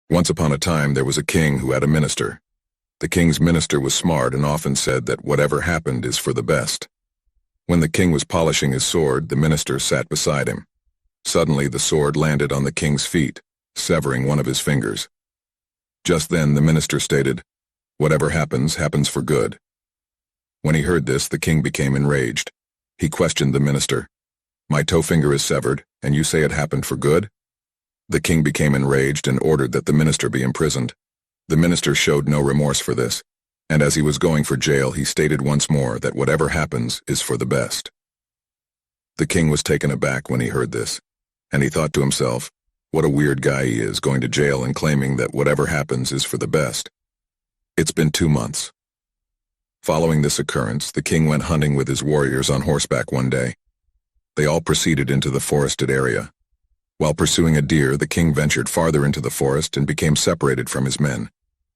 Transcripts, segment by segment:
Once upon a time there was a king who had a minister. The king's minister was smart and often said that whatever happened is for the best. When the king was polishing his sword, the minister sat beside him. Suddenly the sword landed on the king's feet, severing one of his fingers. Just then the minister stated, "Whatever happens, happens for good." When he heard this, the king became enraged. He questioned the minister. "My toe finger is severed, and you say it happened for good?" The king became enraged and ordered that the minister be imprisoned. The minister showed no remorse for this, and as he was going for jail, he stated once more that whatever happens is for the best. The king was taken aback when he heard this, and he thought to himself, what a weird guy he is, going to jail and claiming that whatever happens is for the best. It's been 2 months. Following this occurrence, the king went hunting with his warriors on horseback one day. They all proceeded into the forested area. While pursuing a deer, the king ventured farther into the forest and became separated from his men.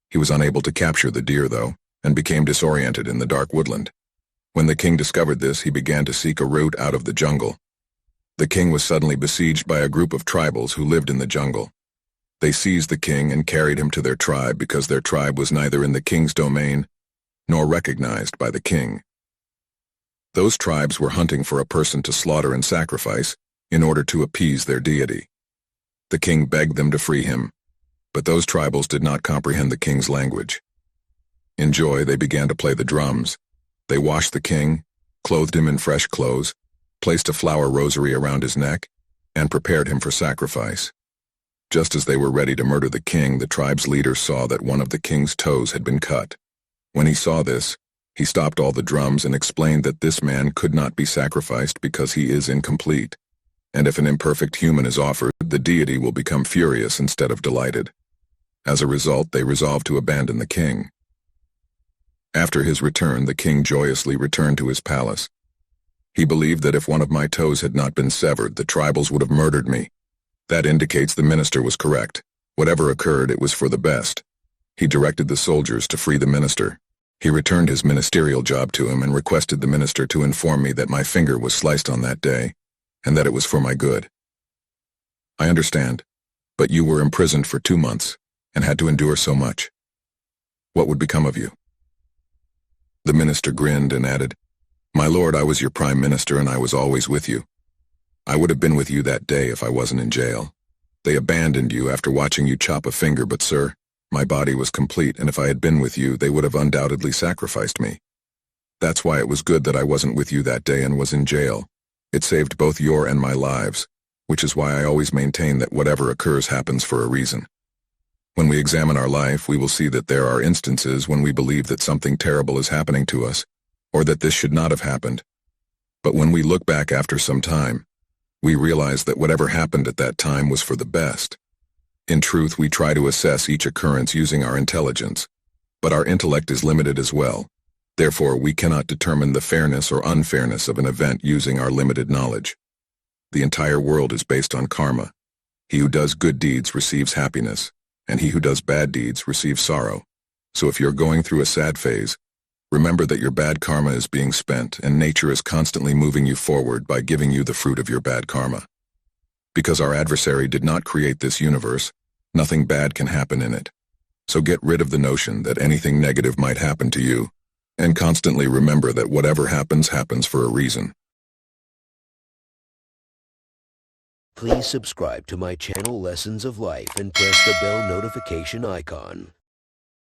He was unable to capture the deer, though, and became disoriented in the dark woodland. When the king discovered this, he began to seek a route out of the jungle. The king was suddenly besieged by a group of tribals who lived in the jungle. They seized the king and carried him to their tribe because their tribe was neither in the king's domain nor recognized by the king. Those tribes were hunting for a person to slaughter and sacrifice in order to appease their deity. The king begged them to free him, but those tribals did not comprehend the king's language. In joy, they began to play the drums. They washed the king, clothed him in fresh clothes, placed a flower rosary around his neck, and prepared him for sacrifice. Just as they were ready to murder the king, the tribe's leader saw that one of the king's toes had been cut. When he saw this, he stopped all the drums and explained that this man could not be sacrificed because he is incomplete, and if an imperfect human is offered, the deity will become furious instead of delighted. As a result, they resolved to abandon the king. After his return, the king joyously returned to his palace. He believed that if one of my toes had not been severed, the tribals would have murdered me. That indicates the minister was correct. Whatever occurred, it was for the best. He directed the soldiers to free the minister. He returned his ministerial job to him and requested the minister to inform me that my finger was sliced on that day, and that it was for my good. I understand, but you were imprisoned for 2 months and had to endure so much. What would become of you? The minister grinned and added, "My lord, I was your prime minister and I was always with you. I would have been with you that day if I wasn't in jail. They abandoned you after watching you chop a finger, but sir, my body was complete, and if I had been with you, they would have undoubtedly sacrificed me. That's why it was good that I wasn't with you that day and was in jail. It saved both your and my lives, which is why I always maintain that whatever occurs happens for a reason. When we examine our life, we will see that there are instances when we believe that something terrible is happening to us, or that this should not have happened. But when we look back after some time, we realize that whatever happened at that time was for the best. In truth, we try to assess each occurrence using our intelligence, but our intellect is limited as well. Therefore, we cannot determine the fairness or unfairness of an event using our limited knowledge. The entire world is based on karma. He who does good deeds receives happiness, and he who does bad deeds receives sorrow. So if you're going through a sad phase, remember that your bad karma is being spent and nature is constantly moving you forward by giving you the fruit of your bad karma. Because our adversary did not create this universe, nothing bad can happen in it. So get rid of the notion that anything negative might happen to you, and constantly remember that whatever happens, happens for a reason. Please subscribe to my channel Lessons of Life and press the bell notification icon.